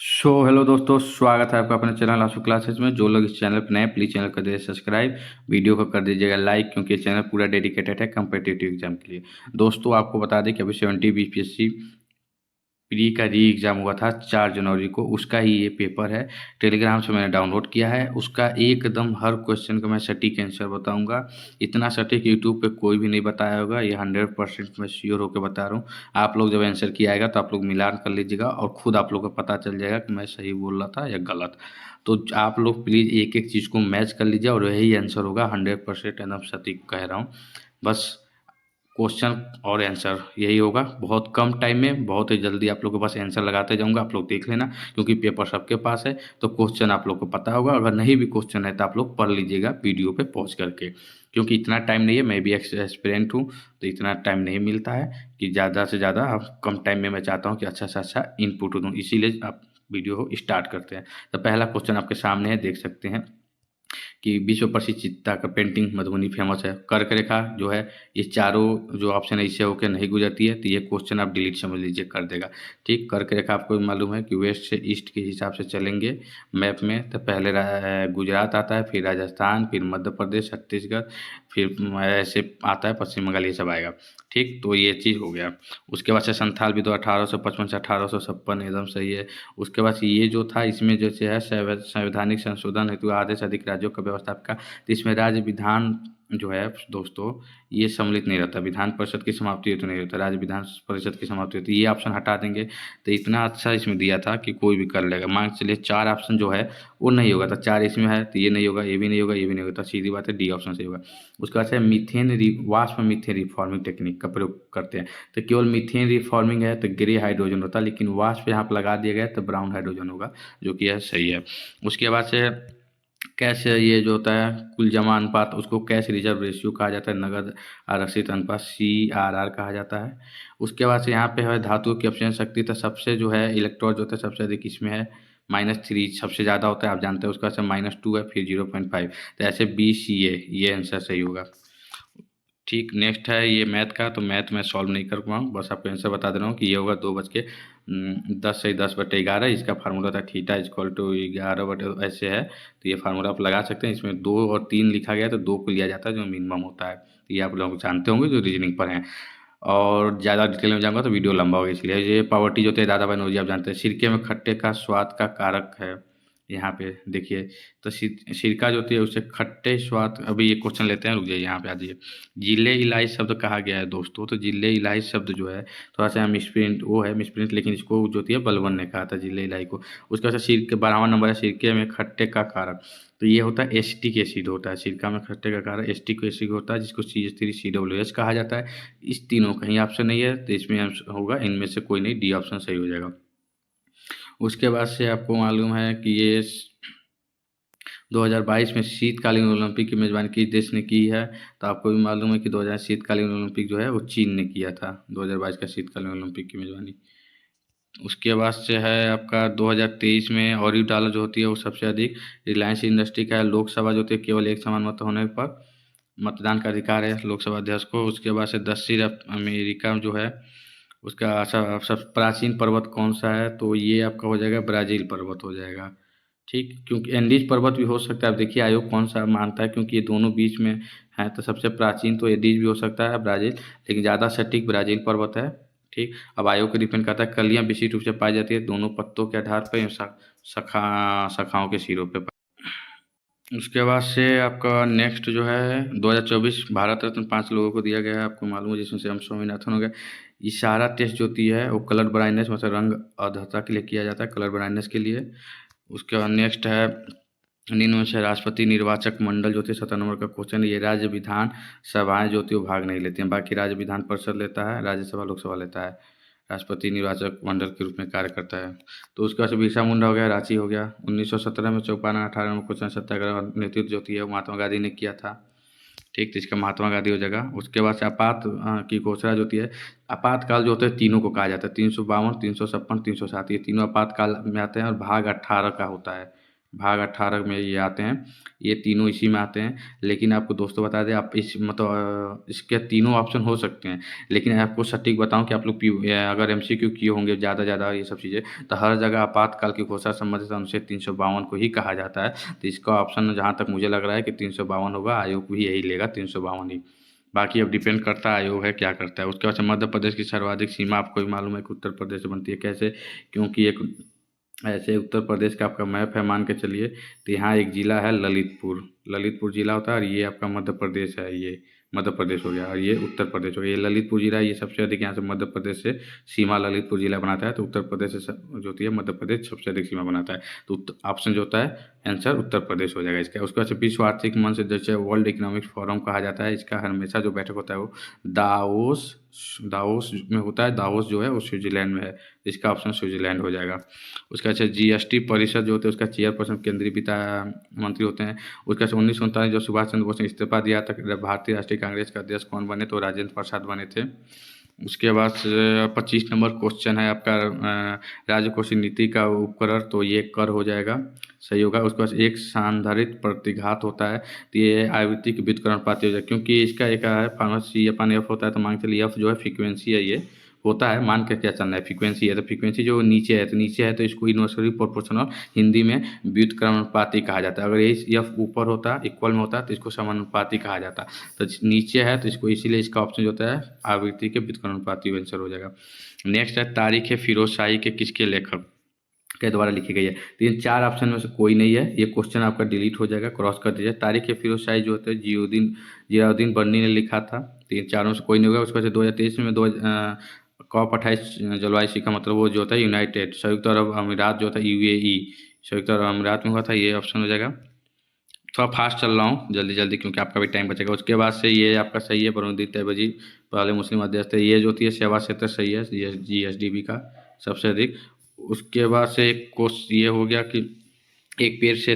Hello दोस्तों, स्वागत है आपका अपने चैनल आंसू क्लासेस में। जो लोग इस चैनल पर नए हैं, प्लीज़ चैनल कर दीजिए सब्सक्राइब, वीडियो को कर दीजिएगा लाइक, क्योंकि ये चैनल पूरा डेडिकेटेड है कम्पिटिटिव एग्जाम के लिए। दोस्तों, आपको बता दें कि अभी 70 बीपीएससी प्री का री एग्ज़ाम हुआ था 4 जनवरी को, उसका ही ये पेपर है। टेलीग्राम से मैंने डाउनलोड किया है। उसका एकदम हर क्वेश्चन का मैं सटीक आंसर बताऊंगा। इतना सटीक यूट्यूब पे कोई भी नहीं बताया होगा। ये 100% मैं श्योर होकर बता रहा हूँ। आप लोग जब आंसर की आएगा तो आप लोग मिलान कर लीजिएगा और खुद आप लोग को पता चल जाएगा कि मैं सही बोल रहा था या गलत। तो आप लोग प्लीज़ एक एक चीज़ को मैच कर लीजिए और यही आंसर होगा। 100% एकदम सटीक कह रहा हूँ। बस क्वेश्चन और आंसर यही होगा। बहुत कम टाइम में बहुत ही जल्दी आप लोग के पास आंसर लगाते जाऊंगा। आप लोग देख लेना, क्योंकि पेपर सबके पास है तो क्वेश्चन आप लोग को पता होगा। अगर नहीं भी क्वेश्चन है तो आप लोग पढ़ लीजिएगा वीडियो पे पॉज करके, क्योंकि इतना टाइम नहीं है। मैं भी एक्सपेरेंट हूँ तो इतना टाइम नहीं मिलता है कि ज़्यादा से ज़्यादा आप कम टाइम में मैं चाहता हूँ कि अच्छा से अच्छा इनपुट दूँ, इसीलिए आप वीडियो को स्टार्ट करते हैं। तो पहला क्वेश्चन आपके सामने है, देख सकते हैं कि विश्व प्रसिद्ध चित्ता का पेंटिंग मधुबनी फेमस है। कर्क रेखा जो है, ये चारों जो ऑप्शन है इससे होकर नहीं गुजरती है, तो ये क्वेश्चन आप डिलीट समझ लीजिए, कर देगा। ठीक, कर्क रेखा आपको भी मालूम है कि वेस्ट से ईस्ट के हिसाब से चलेंगे मैप में, तो पहले गुजरात आता है, फिर राजस्थान, फिर मध्य प्रदेश, छत्तीसगढ़, फिर ऐसे आता है पश्चिम बंगाल, ये सब आएगा। ठीक, तो ये चीज़ हो गया। उसके बाद से संथाल भी तो 1855 से 1856 एकदम सही है। उसके बाद से ये जो था, इसमें जैसे है संवैधानिक संशोधन हेतु आधे से अधिक राज्यों का व्यवस्थापिका, तो इसमें राज्य विधान जो है दोस्तों, ये सम्मिलित नहीं रहता। विधान परिषद की समाप्ति हेतु नहीं रहता, राज्य विधान परिषद की समाप्ति होती है। ये ऑप्शन हटा देंगे तो इतना अच्छा इसमें दिया था कि कोई भी कर लेगा। मान के चलिए 4 ऑप्शन जो है वो नहीं होगा, तो 4 इसमें है तो ये नहीं होगा, ये भी नहीं होगा, ये भी नहीं होगा, तो सीधी बात है डी ऑप्शन सही होगा। उसके बाद से वाष्प मीथेन रिफॉर्मिंग टेक्निक का प्रयोग करते हैं। तो केवल मीथेन रिफॉर्मिंग है तो ग्रे हाइड्रोजन होता है, लेकिन वाष्प यहाँ पर लगा दिया गया है तो ब्राउन हाइड्रोजन होगा, जो कि यह सही है। उसके बाद से कैश, ये जो होता है कुल जमा अनुपात, उसको कैश रिजर्व रेशियो कहा जाता है। नगद आरक्षित अनुपात CRR कहा जाता है। उसके बाद से यहाँ पे है धातु की अपचयन शक्ति, तो सबसे जो है इलेक्ट्रॉन जो होता है सबसे अधिक इसमें है -3 सबसे ज़्यादा होता है, आप जानते हैं। उसके बाद से -2 है, फिर 0.5, तो ऐसे BCA ये आंसर सही होगा। ठीक, नेक्स्ट है ये मैथ का, तो मैथ में सॉल्व नहीं कर पाऊँ, बस आपको आंसर बता दे रहा हूँ कि ये होगा 2 से 10/11। इसका फार्मूला था थीटा इक्वल टू 11 ऐसे है, तो ये फार्मूला आप लगा सकते हैं। इसमें 2 और 3 लिखा गया है तो 2 को लिया जाता है जो मिनिमम होता है। ये आप लोग जानते होंगे जो रीजनिंग पर हैं। और ज़्यादा डिटेल में जाऊँगा तो वीडियो लंबा होगा, इसलिए ये पावर्टी जो थे दादा बनर्जी आप जानते हैं। सिरके में खट्टे का स्वाद का कारक है, यहाँ पे देखिए। तो सिरका जो होती है उससे खट्टे स्वाद, अभी ये क्वेश्चन लेते हैं, रुक जाइए यहाँ पे आ जाइए। जिले इलाही शब्द कहा गया है दोस्तों, तो जिले इलाही शब्द जो है थोड़ा सा मिसप्रिंट वो है मिसप्रिंट, लेकिन इसको जो होती है बलबन ने कहा था जिले इलाही को। उसके बाद सिरके 12वां नंबर है, सिरके में खट्टे का कारक, तो ये होता है एसिटिक एसिड होता है। सिरका में खट्टे का कारक एसिटिक एसिड होता है, जिसको CH3COOH कहा जाता है। इस तीनों कहीं ऑप्शन नहीं है तो इसमें होगा इनमें से कोई नहीं, डी ऑप्शन सही हो जाएगा। उसके बाद से आपको मालूम है कि ये 2022 में शीतकालीन ओलंपिक की मेज़बानी किस देश ने की है, तो आपको भी मालूम है कि 2000 शीतकालीन ओलंपिक जो है वो चीन ने किया था, 2022 का शीतकालीन ओलंपिक की मेज़बानी। उसके बाद से है आपका 2023 में ऑरिडाला जो होती है वो सबसे अधिक। रिलायंस इंडस्ट्री का है। लोकसभा जो होती है केवल एक समान मत होने पर मतदान का अधिकार है लोकसभा अध्यक्ष को। उसके बाद से दक्षिण अमेरिका जो है उसका सब प्राचीन पर्वत कौन सा है, तो ये आपका हो जाएगा ब्राज़ील पर्वत हो जाएगा। ठीक, क्योंकि एंडीज पर्वत भी हो सकता है। अब देखिए आयोग कौन सा मानता है, क्योंकि ये दोनों बीच में है, तो सबसे प्राचीन तो एंडीज भी हो सकता है ब्राज़ील, लेकिन ज़्यादा सटीक ब्राज़ील पर्वत है। ठीक, अब आयोग को डिपेंड करता है। कलियाँ विशिष्ट रूप से पाई जाती है दोनों पत्तों के आधार पर, शाखाओं के सिरों पे। उसके बाद से आपका नेक्स्ट जो है 2024 भारत रत्न 5 लोगों को दिया गया है, आपको मालूम है, जिसमें से हम स्वामीनाथन हो गए। इशारा टेस्ट जो होती है वो कलर ब्राइटनेस मतलब रंग अधता के लिए किया जाता है, कलर ब्राइटनेस के लिए। उसके बाद नेक्स्ट है निम्न में से राष्ट्रपति निर्वाचक मंडल जो होती है, 17 नंबर का क्वेश्चन। ये राज्य विधान सभाएं जो होती है वो भाग नहीं लेती हैं, बाकी राज्य विधान परिषद लेता है, राज्यसभा लोकसभा लेता है। राष्ट्रपति निर्वाचक मंडल के रूप में कार्य करता है। तो उसके बाद से बिरसा मुंडा हो गया, रांची हो गया। 1917 में चौपारण, 18 में क्वेश्चन सत्याग्रह नेतृत्व जो होती है वो महात्मा गांधी ने किया था। ठीक, तो इसका महात्मा गांधी हो जाएगा। उसके बाद से की घोषणा जो होती है, आपातकाल जो होते हैं तीनों को कहा जाता है, 352, 356, 307, ये तीनों आपातकाल में आते हैं और भाग 18 का होता है। भाग 18 में ये आते हैं, ये तीनों इसी में आते हैं। लेकिन आपको दोस्तों बता दें, आप इस मतलब इसके तीनों ऑप्शन हो सकते हैं, लेकिन आपको सटीक बताऊं कि आप लोग अगर एमसीक्यू किए होंगे ज़्यादा ये सब चीज़ें, तो हर जगह आपातकाल की घोषणा संबंधित अनुच्छेद 352 को ही कहा जाता है। तो इसका ऑप्शन जहाँ तक मुझे लग रहा है कि 352 होगा, आयोग भी यही लेगा, 352 ही। बाकी अब डिपेंड करता है आयोग है क्या करता है। उसके बाद से मध्य प्रदेश की सर्वाधिक सीमा आपको भी मालूम है कि उत्तर प्रदेश से बनती है। कैसे? क्योंकि एक ऐसे उत्तर प्रदेश का आपका मैप है मान के चलिए, तो यहाँ एक ज़िला है ललितपुर, ललितपुर ज़िला होता है, और ये आपका मध्य प्रदेश है, ये मध्य प्रदेश हो गया, और ये उत्तर प्रदेश हो गया। ये ललितपुर ज़िला, ये सबसे अधिक यहाँ से मध्य प्रदेश से सीमा ललितपुर ज़िला बनाता है। तो उत्तर प्रदेश से जो होती है मध्य प्रदेश सबसे अधिक सीमा बनाता है। तो ऑप्शन जो होता है आंसर उत्तर प्रदेश हो जाएगा इसका। उसके बाद से विश्व आर्थिक मंच, जैसे वर्ल्ड इकोनॉमिक फोरम कहा जाता है, इसका हमेशा जो बैठक होता है वो दावोस दावोस में होता है। दावोस जो है वो स्विट्जरलैंड में है, इसका ऑप्शन स्विट्जरलैंड हो जाएगा। उसका अच्छा जीएसटी परिषद जो होते हैं उसका चेयरपर्सन केंद्रीय वित्त मंत्री होते हैं। उसका 1947 जब सुभाष चंद्र बोस ने इस्तीफा दिया था भारतीय राष्ट्रीय कांग्रेस का अध्यक्ष कौन बने? तो राजेंद्र प्रसाद बने थे। उसके बाद 25 नंबर क्वेश्चन है आपका राजकोषीय नीति का उपकरण, तो ये कर हो जाएगा, सही होगा। उसके बाद एक सांधारिक प्रतिघात होता है, तो ये आवृत्ति की व्युत्क्रमणपाती हो जाएगा, क्योंकि इसका एक है फार्मेसी अपन एफ होता है, तो मान के चलिए एफ जो है फ्रीक्वेंसी है, ये होता है, मान के क्या चलना है, फ्रीक्वेंसी है, तो फ्रीक्वेंसी जो नीचे है, तो नीचे है तो इसको इन्वर्सली प्रोपोर्शनल हिंदी में व्युत्क्रमणपाती कहा जाता है। अगर ये एफ ऊपर होता इक्वल में होता तो इसको समानुपाती कहा जाता। तो नीचे है तो इसको, इसीलिए इसका ऑप्शन जो होता है आवृत्ति के व्युत्क्रमणपाती आंसर हो जाएगा। नेक्स्ट है तारीख फिरोज शाही के किसके लेखक के द्वारा लिखी गई है? तो इन 4 ऑप्शन में से कोई नहीं है, ये क्वेश्चन आपका डिलीट हो जाएगा, क्रॉस कर दीजिए। तारीख फिरोज शाही जो होते हैं जियाउद्दीन बर्नी ने लिखा था, तो इन चारों में से कोई नहीं होगा। उसके बाद 2023 में COP 28 जलवायु शिखर का मतलब वो जो होता है यूनाइटेड संयुक्त अरब अमीरात जो होता है यूएई, संयुक्त अरब अमीरात में हुआ था, ये ऑप्शन हो जाएगा। थोड़ा फास्ट चल रहा हूँ, जल्दी जल्दी, क्योंकि आपका भी टाइम बचेगा। उसके बाद से ये आपका सही है, बरुद्दीन तैयबजी पहले मुस्लिम अध्यक्ष थे। ये जो होती है सेवा क्षेत्र सही है, जीएसडीपी का सबसे अधिक। उसके बाद से एक क्वेश्चन ये हो गया कि एक पेड़ से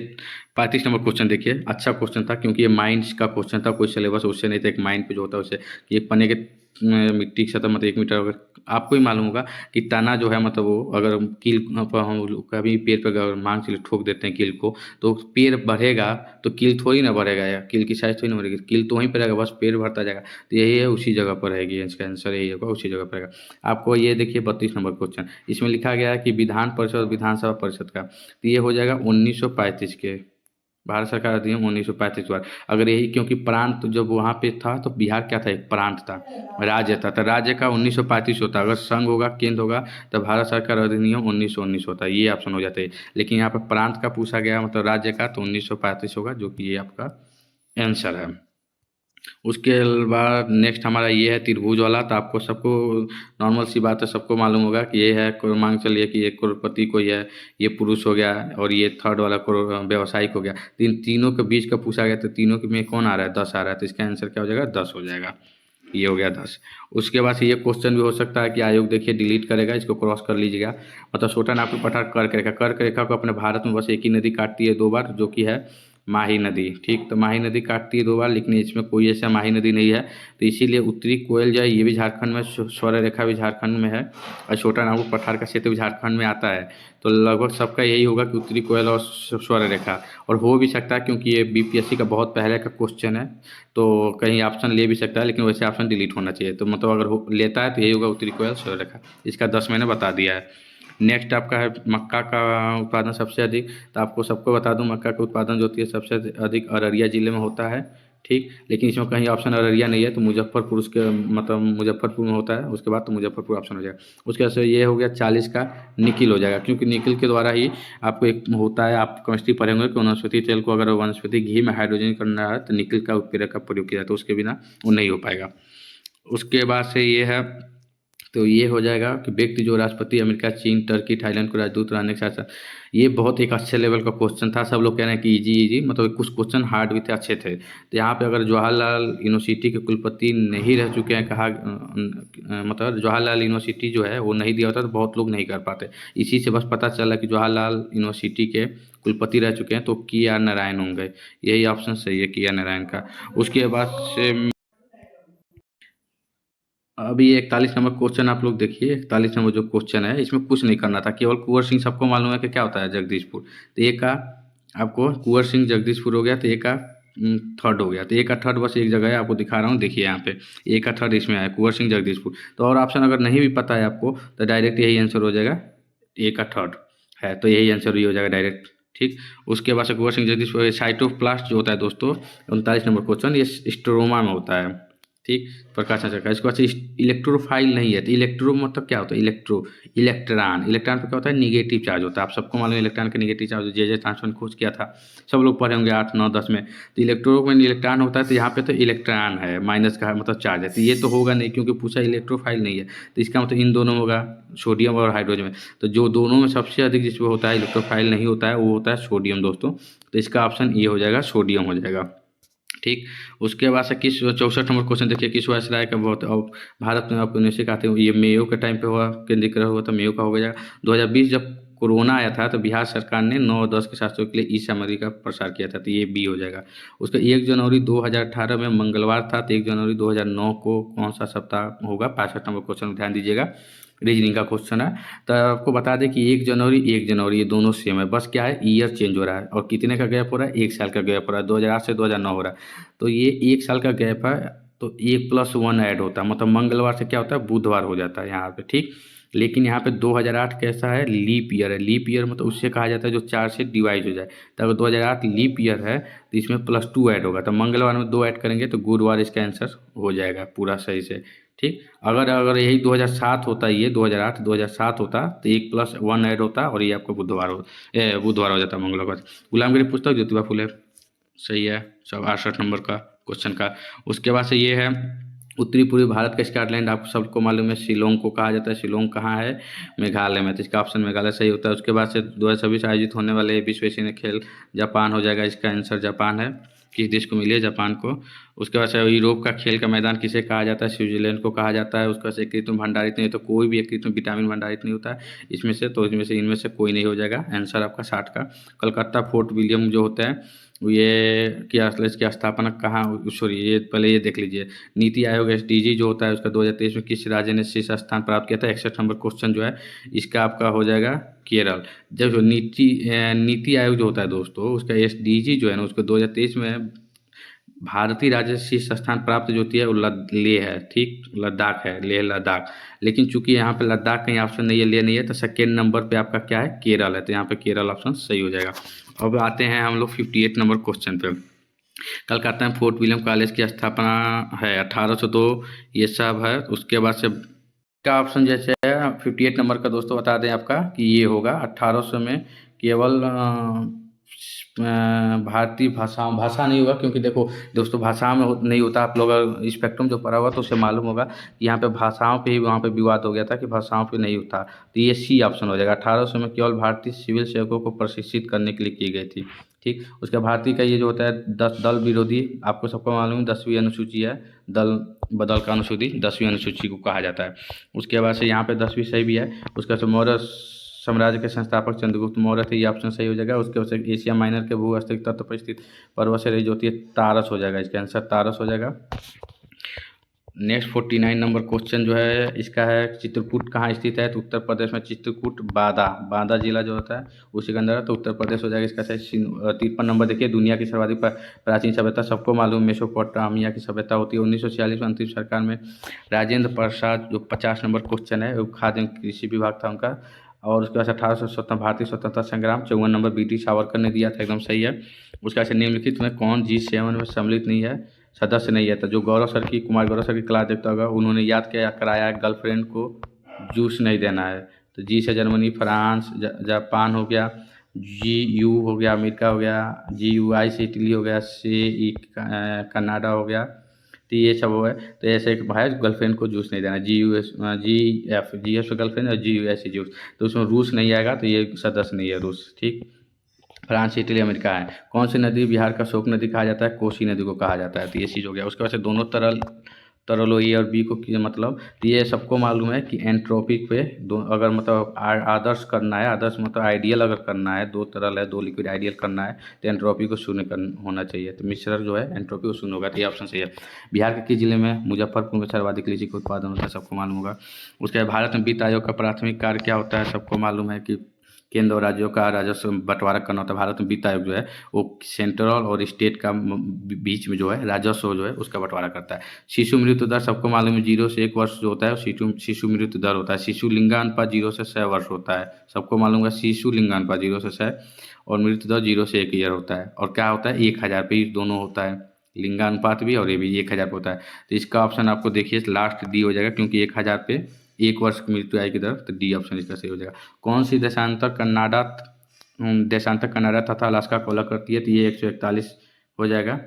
35 नंबर क्वेश्चन देखिए, अच्छा क्वेश्चन था, क्योंकि ये माइंस का क्वेश्चन था, कोई सिलेबस उससे नहीं था। एक माइंड पे जो होता है उसे कि एक पन्ने के मिट्टी की सतह मतलब 1 मीटर, अगर आपको ही मालूम होगा कि तना जो है मतलब वो अगर कील पर हम कभी पेड़ पर अगर मांग चलिए ठोक देते हैं कील को, तो पेड़ बढ़ेगा तो कील थोड़ी ना बढ़ेगा, या कील की साइज थोड़ी ना बढ़ेगी, कील तो वहीं पर रहेगा, बस पेड़ बढ़ता जाएगा। तो यही है, उसी जगह पर रहेगी, इसका आंसर यही होगा, उसी जगह पर रहेगा। आपको ये देखिए 32 नंबर क्वेश्चन, इसमें लिखा गया है कि विधान परिषद विधानसभा परिषद का, तो ये हो जाएगा 1935 के, भारत सरकार अधिनियम 1935 द्वारा। अगर यही, क्योंकि प्रांत जब वहाँ पे था तो बिहार क्या था, एक प्रांत था, राज्य था, तो राज्य का 1935 होता। अगर संघ होगा, केंद्र होगा, तो भारत सरकार अधिनियम 1919 होता है, ये ऑप्शन हो जाता है। लेकिन यहाँ पर प्रांत का पूछा गया मतलब राज्य का, तो 1935 होगा, जो कि ये आपका आंसर है। उसके बाद नेक्स्ट हमारा ये है त्रिभुज वाला, तो आपको सबको नॉर्मल सी बात है, सबको मालूम होगा कि ये है, मांग चलिए कि एक करोड़पति कोई है, ये पुरुष हो गया, और ये थर्ड वाला करोड़ व्यावसायिक हो गया। इन तीनों के बीच का पूछा गया, तो तीनों के में कौन आ रहा है? 10 आ रहा है, तो इसका आंसर क्या हो जाएगा? 10 हो जाएगा, ये हो गया 10। उसके बाद से ये क्वेश्चन भी हो सकता है कि आयोग देखिए डिलीट करेगा, इसको क्रॉस कर लीजिएगा। मतलब छोटा नागपुर पठार कर्क रेखा, कर्क रेखा को अपने भारत में बस एक ही नदी काटती है 2 बार, जो कि है माही नदी। ठीक, तो माही नदी काटती है 2 बार, लेकिन इसमें कोई ऐसा माही नदी नहीं है, तो इसीलिए उत्तरी कोयल जो है ये भी झारखंड में, स्वर्ण रेखा भी झारखंड में है, और छोटा नागपुर पठार का क्षेत्र भी झारखंड में आता है। तो लगभग सबका यही होगा कि उत्तरी कोयल और स्वर्ण रेखा, और हो भी सकता है क्योंकि ये बीपीएससी का बहुत पहले का क्वेश्चन है, तो कहीं ऑप्शन ले भी सकता है, लेकिन वैसे ऑप्शन डिलीट होना चाहिए। तो मतलब अगर लेता है तो यही होगा उत्तरी कोयल स्वर्ण रेखा, इसका 10 मैंने बता दिया है। नेक्स्ट आपका है मक्का का उत्पादन सबसे अधिक, तो आपको सबको बता दूं मक्का का उत्पादन जो होती है सबसे अधिक अररिया ज़िले में होता है। ठीक, लेकिन इसमें कहीं ऑप्शन अररिया नहीं है, तो मुजफ्फरपुर उसके मतलब मुजफ्फरपुर में होता है, उसके बाद तो मुजफ्फरपुर ऑप्शन हो जाएगा। उसके बाद से ये हो गया 40 का निकिल हो जाएगा, क्योंकि निकिल के द्वारा ही आपको एक होता है, आप केमिस्ट्री पढ़े होंगे कि वनस्पति तेल को अगर वनस्पति घी में हाइड्रोजन करना है तो निकिल का उत्प्रेरक का प्रयोग किया जाता है, उसके बिना वो नहीं हो पाएगा। उसके बाद से ये है, तो ये हो जाएगा कि व्यक्ति जो राष्ट्रपति अमेरिका, चीन, टर्की, थाईलैंड को राजदूत रहने के साथ साथ, ये बहुत एक अच्छे लेवल का क्वेश्चन था। सब लोग कह रहे हैं कि इजी इजी, मतलब कुछ क्वेश्चन हार्ड भी थे, अच्छे थे। तो यहाँ पे अगर जवाहरलाल यूनिवर्सिटी के कुलपति नहीं रह चुके हैं, कहा मतलब जवाहरलाल यूनिवर्सिटी जो है वो नहीं दिया होता तो बहुत लोग नहीं कर पाते। इसी से बस पता चला कि जवाहरलाल यूनिवर्सिटी के कुलपति रह चुके हैं, तो के आर नारायण होंगे, यही ऑप्शन सही है, के आर नारायण का। उसके बाद से अभी 41 नंबर क्वेश्चन आप लोग देखिए, 41 नंबर जो क्वेश्चन है इसमें कुछ नहीं करना था, केवल कुंवर सिंह सबको मालूम है कि क्या होता है जगदीशपुर, तो ये का आपको कुंवर सिंह जगदीशपुर हो गया, तो ए का थर्ड हो गया। तो ए का थर्ड बस एक जगह है, आपको दिखा रहा हूँ, देखिए यहाँ पे ए का थर्ड इसमें आया कुंवर सिंह जगदीशपुर। तो और ऑप्शन अगर नहीं भी पता है आपको तो डायरेक्ट यही आंसर हो जाएगा, ए का थर्ड है तो यही आंसर ही हो जाएगा डायरेक्ट। ठीक, उसके बाद से कुंवर सिंह जगदीशपुर साइटोप्लास्ट जो होता है दोस्तों 39 नंबर क्वेश्चन, ये स्ट्रोमा में होता है। ठीक, प्रकाश संश्लेषण का। इसके बाद से इलेक्ट्रोफाइल नहीं है, तो इलेक्ट्रो मतलब क्या होता है, इलेक्ट्रॉन इलेक्ट्रॉन पे क्या होता है, निगेटिव चार्ज होता है। आप सबको मालूम है इलेक्ट्रॉन का निगेटिव चार्ज जे ट्रांसफर खोज किया था, सब लोग पढ़े होंगे 8 9 10 में। तो इलेक्ट्रो में इलेक्ट्रॉन होता है, तो यहाँ पे तो इलेक्ट्रॉन है, माइनस का मतलब चार्ज है, तो ये तो होगा नहीं क्योंकि पूछा इलेक्ट्रोफाइल नहीं है। तो इसका मतलब इन दोनों में होगा, सोडियम और हाइड्रोजन में। तो जो दोनों में सबसे अधिक जिसमें होता है इलेक्ट्रोफाइल नहीं होता है वो होता है सोडियम दोस्तों। तो इसका ऑप्शन ये हो जाएगा, सोडियम हो जाएगा। ठीक, उसके बाद से किस 64 नंबर क्वेश्चन देखिए, किस वायसराय का बहुत भारत में औपनिवेशिक आते हैं, ये मेयो के टाइम पे हुआ, केंद्रीकृत हुआ, तो मेयो का हो गया। 2020 जब कोरोना आया था तो बिहार सरकार ने 9 और 10 के छात्रों के लिए ई सामग्री का प्रसार किया था, तो ये बी हो जाएगा। उसका 1 जनवरी 2018 में मंगलवार था, तो 1 जनवरी 2009 को कौन सा सप्ताह होगा, 65 नंबर क्वेश्चन ध्यान दीजिएगा, रीजनिंग का क्वेश्चन है। तो आपको बता दें कि 1 जनवरी ये दोनों सेम है, बस क्या है ईयर चेंज हो रहा है। और कितने का गैप हो रहा है, 1 साल का गैप हो रहा है, 2008 से 2009 हो रहा है। तो ये 1 साल का गैप है, तो 1+1 ऐड होता है, मतलब मंगलवार से क्या होता है, बुधवार हो जाता है यहाँ पे। ठीक, लेकिन यहाँ पे 2008 कैसा है, लीप ईयर है। लीप ईयर मतलब उससे कहा जाता है जो 4 से डिवाइड हो जाए। तो अगर 2008 लीप ईयर है तो इसमें +2 ऐड होगा, तो मंगलवार में 2 ऐड करेंगे तो गुरुवार इसका आंसर हो जाएगा पूरा सही से। ठीक, अगर अगर यही 2007 होता, ये 2008 2007 होता तो 1+1 ऐड होता और ये आपका बुधवार हो जाता मंगलवार। गुलामगिरी पुस्तक ज्योतिबा फुले, सही है, सब 68 नंबर का क्वेश्चन का। उसके बाद से ये है उत्तरी पूर्वी भारत का स्कॉटलैंड, आपको सबको मालूम है शिलोंग को कहा जाता है। शिलोंग कहाँ है, मेघालय में, तो इसका ऑप्शन मेघालय सही होता है। उसके बाद से 2026 आयोजित होने वाले विश्व एशियन खेल जापान हो जाएगा, इसका आंसर जापान है। किस देश को मिली है, जापान को। उसके बाद से यूरोप का खेल का मैदान किसे कहा जाता है, स्विट्जरलैंड को कहा जाता है। उसके बाद से यकृत में भंडारित नहीं, तो कोई भी यकृत में विटामिन भंडारित नहीं होता है इसमें से, तो इसमें से इनमें से कोई नहीं हो जाएगा आंसर आपका 60 का। कलकत्ता फोर्ट विलियम जो होता है ये क्या इसकी स्थापना कहाँ, सॉरी ये पहले ये देख लीजिए। नीति आयोग SDG जो होता है उसका 2023 में किस राज्य ने शीर्ष स्थान प्राप्त किया था, 61 नंबर क्वेश्चन जो है इसका आपका हो जाएगा केरल। जब जो नीति आयोग जो होता है दोस्तों उसका SDG जो है ना उसको 2023 में भारतीय राज्य से शीर्ष स्थान प्राप्त जो होती है वो लेह है। ठीक, लद्दाख है, लेह लद्दाख। लेकिन चूंकि यहाँ पे लद्दाख कहीं ऑप्शन नहीं है, लेह नहीं है, तो सेकेंड नंबर पे आपका क्या है, केरल है, तो यहाँ पे केरल ऑप्शन सही हो जाएगा। अब आते हैं हम लोग 58 नंबर क्वेश्चन पे। कलकत्ता में फोर्ट विलियम कॉलेज की स्थापना है 1802, ये सब है। उसके बाद से का ऑप्शन जैसे है 58 नंबर का दोस्तों बता दें आपका कि ये होगा 1800 में। केवल भारतीय भाषा नहीं होगा, क्योंकि देखो दोस्तों भाषा में नहीं होता, आप लोग स्पेक्ट्रम जो पढ़ा हुआ तो उसे मालूम होगा कि यहाँ पे भाषाओं पे ही वहाँ पे विवाद हो गया था कि भाषाओं पे नहीं होता, तो ये सी ऑप्शन हो जाएगा। 1800 में केवल भारतीय सिविल सेवकों को प्रशिक्षित करने के लिए की गई थी। ठीक, उसके भारतीय का ये जो होता है 10 दल विरोधी, आपको सबको मालूम है 10वीं अनुसूची है, दल बदल का अनुसूची 10वीं अनुसूची को कहा जाता है। उसके बाद से यहाँ पे 10वीं सही भी है। उसके बाद मौर्य साम्राज्य के संस्थापक चंद्रगुप्त मौर्य थे, ये ऑप्शन सही हो जाएगा। उसके बाद से एशिया माइनर के भूस्थिक तत्व पर स्थित पर्वत श्रेणी जो होती है तारस हो जाएगा, इसका आंसर तारस हो जाएगा। नेक्स्ट 49 नंबर क्वेश्चन जो है इसका है चित्रकूट कहाँ स्थित है, तो उत्तर प्रदेश में चित्रकूट बांदा जिला जो होता है उसी के अंदर है, तो उत्तर प्रदेश हो जाएगा इसका सही। 53 नंबर देखिए, दुनिया की सर्वाधिक प्राचीन सभ्यता सबको मालूम मेसोपोटामिया की सभ्यता होती है। 1946 में अंतिम सरकार में राजेंद्र प्रसाद जो 50 नंबर क्वेश्चन है वो खाद्य एवं कृषि विभाग था उनका। और उसके बाद 1817 भारतीय स्वतंत्रता संग्राम 54 नंबर BT सावरकर ने दिया था, एकदम सही है। उसके बाद निम्नलिखित में कौन G7 में सम्मिलित नहीं है, सदस्य नहीं है, तो जो कुमार गौरव सर की क्लास देखता होगा उन्होंने याद किया कराया है गर्लफ्रेंड को जूस नहीं देना है। तो जी से जर्मनी, फ्रांस, जापान हो गया, GU हो गया अमेरिका हो गया, GUI से इटली हो गया, CE कनाडा हो गया, तो ये सब है। तो ऐसे एक भाई गर्लफ्रेंड को जूस नहीं देना, GF गर्लफ्रेंड और GUS जूस, तो उसमें रूस नहीं आएगा, तो ये सदस्य नहीं है रूस। ठीक, फ्रांस, इटली, अमेरिका है। कौन सी नदी बिहार का शोक नदी कहा जाता है, कोसी नदी को कहा जाता है, तो ये चीज़ हो गया। उसके बाद से दोनों तरल ए और बी को मतलब, तो ये सबको मालूम है कि एंट्रोपिक पे दो अगर मतलब आदर्श करना है, आदर्श मतलब आइडियल अगर करना है, 2 तरल है 2 लिक्विड आइडियल करना है तो एंट्रोपी को शून्य होना चाहिए, तो मिश्रण जो है एंट्रोपी को शून्य होगा, तो ये ऑप्शन सही है। बिहार के किस जिले में, मुजफ्फरपुर में सर्वाधिक लीची का उत्पादन होता है, सबको मालूम होगा। उसके बाद भारत में वित्त आयोग का प्राथमिक कार्य क्या होता है, सबको मालूम है कि केंद्र और राज्यों का राजस्व बंटवारा करना होता है। भारत में वित्त आयोग जो है वो सेंट्रल और स्टेट का बीच में जो है राजस्व जो है उसका बंटवारा करता है। शिशु मृत्यु दर सबको मालूम है 0 से 1 वर्ष जो होता है शिशु मृत्यु दर होता है। शिशु लिंगानुपात 0 से 6 वर्ष होता है, सबको मालूम है शिशु लिंगानुपात 0 से 6 और मृत्यु दर 0 से 1 ईयर होता है। और क्या होता है 1000 पे दोनों होता है, लिंगानुपात भी और ये भी 1000 पे होता है। तो इसका ऑप्शन आपको देखिए लास्ट डी हो जाएगा, क्योंकि 1000 पे 1 वर्ष की मृत्यु आय की दर, तो डी ऑप्शन इसका सही हो जाएगा। कौन सी देशांतर कनाडा तथा अलास्का को अलग करती है, तो ये 141 हो जाएगा,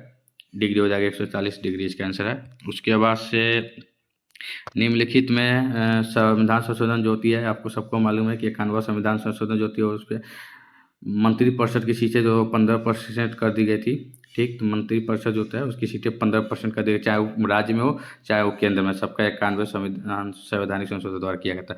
डिग्री हो जाएगा, 140 डिग्री इसका आंसर है। उसके बाद से निम्नलिखित में संविधान संशोधन जो होती है, आपको सबको मालूम है कि 91वां संविधान संशोधन जो होती है उस पर मंत्रिपरिषद की सीटें जो 15% कर दी गई थी। ठीक, तो मंत्रिपरिषद जो होता है उसकी सीटें 15% कर दी गई, चाहे वो राज्य में हो चाहे वो केंद्र में, सबका 91 संवैधानिक संशोधन द्वारा किया गया था।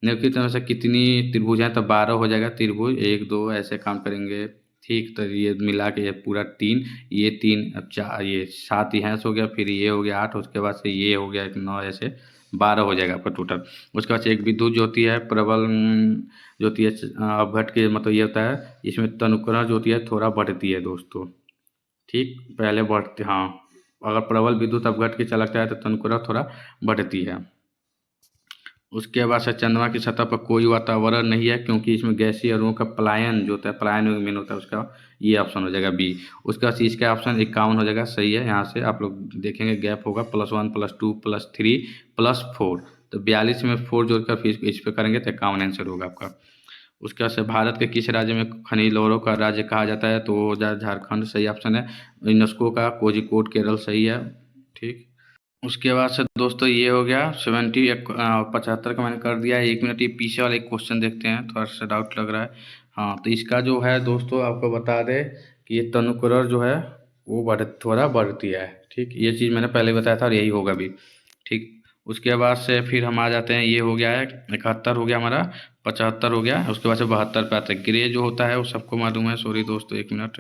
निम्नलिखित में से कितनी त्रिभुज हैं, तो 12 हो जाएगा त्रिभुज, 1 2 ऐसे काम करेंगे। ठीक, तो ये मिला के ये पूरा 3, ये 3 अब 4, ये 7 यहाँ से हो गया, फिर ये हो गया 8, उसके बाद से ये हो गया 9, ऐसे 12 हो जाएगा आपका टोटल। उसके बाद से एक विद्युत जो होती है प्रबल जो होती है अपघट के मतलब ये होता है, इसमें तनुकरण जो होती है थोड़ा बढ़ती है दोस्तों। ठीक, पहले बढ़ती, हाँ, अगर प्रबल विद्युत अपघट की चलता है तो तनुकरण थोड़ा बढ़ती है। उसके बाद से चंद्रमा की सतह पर कोई वातावरण नहीं है, क्योंकि इसमें गैसीय अणुओं का पलायन जो होता है, पलायन मेन होता है उसका, ये ऑप्शन हो जाएगा बी। उसके बाद इसका ऑप्शन 51 हो जाएगा, सही है। यहाँ से आप लोग देखेंगे गैप होगा +1 +2 +3 +4, तो 42 में 4 जोड़कर फिर इस पर करेंगे तो 51 आंसर होगा आपका। उसके बाद से भारत के किस राज्य में खनिज लौहों का राज्य कहा जाता है, तो वो झारखंड सही ऑप्शन है। यूनेस्को का कोझिकोड केरल सही है। ठीक, उसके बाद से दोस्तों ये हो गया 75 का मैंने कर दिया है। 1 मिनट ये पीछे वाला एक क्वेश्चन देखते हैं, थोड़ा सा डाउट लग रहा है। हाँ, तो इसका जो है दोस्तों आपको बता दें कि ये तनुकरण जो है वो थोड़ा बढ़ती है। ठीक, ये चीज़ मैंने पहले बताया था और यही होगा भी। ठीक, उसके बाद से फिर हम आ जाते हैं, ये हो गया है 71 हो गया हमारा, 75 हो गया, उसके बाद से 72 पे आते हैं। ग्रे जो होता है वो सबको मालूम है, सॉरी दोस्तों 1 मिनट।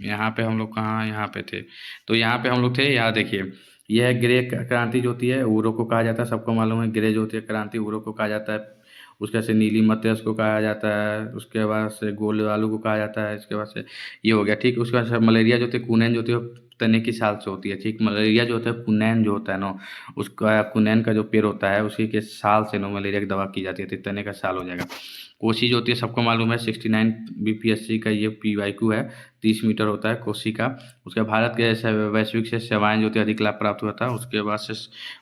यहाँ पे हम लोग कहाँ, यहाँ पे थे, तो यहाँ पे हम लोग थे, यहाँ देखिए यह ग्रे क्रांति जो होती है उरो को कहा जाता है, सबको मालूम है। ग्रे जो होती है क्रांति उरो को कहा जाता है। उसके से नीली मत्स्य को कहा जाता है, उसके बाद से गोल आलू को कहा जाता है, इसके बाद से ये हो गया। ठीक, उसके बाद से मलेरिया जो होती है कुनैन जो होती है तने की साल से होती है। ठीक, मलेरिया जो होता है कुनैन जो होता है ना, उसका कुनैन का जो पेड़ होता है उसी के साल से ना मलेरिया की दवा की जाती है, तो तने का साल हो जाएगा। कोसी जो होती है सबको मालूम है 69 बीपीएससी का ये पीवाईक्यू है, 30 मीटर होता है कोसी का। उसके भारत के वैश्विक से सेवाएं जो होती है अधिक लाभ प्राप्त होता है। उसके बाद से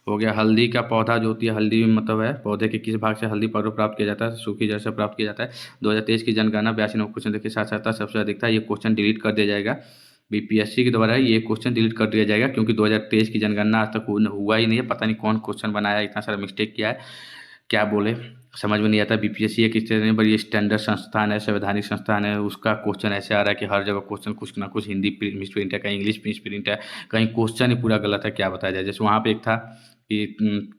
हो गया हल्दी का पौधा जो होती है, हल्दी मतलब है पौधे के किस भाग से हल्दी पाउडर प्राप्त किया जाता है, सूखी जड़ से प्राप्त किया जाता है। 2023 की जनगणना 82 नंबर क्वेश्चन देखिए, साक्षरता सबसे अधिक था, ये क्वेश्चन डिलीट कर दिया जाएगा बीपीएससी के द्वारा, ये क्वेश्चन डिलीट कर दिया जाएगा, क्योंकि 2023 की जनगणना आज तक हुआ ही नहीं है। पता नहीं कौन क्वेश्चन बनाया, इतना सारा मिस्टेक किया है, क्या बोले समझ में नहीं आता। बीपीएससी एक इस तरह बड़ी स्टैंडर्ड संस्थान है, संवैधानिक संस्थान है, उसका क्वेश्चन ऐसे आ रहा है कि हर जगह क्वेश्चन कुछ ना कुछ हिंदी मिस प्रिंट है, कहीं इंग्लिश मिस प्रिंट है, कहीं क्वेश्चन ही पूरा गलत है, क्या बताया जाए। जैसे वहाँ पे एक था कि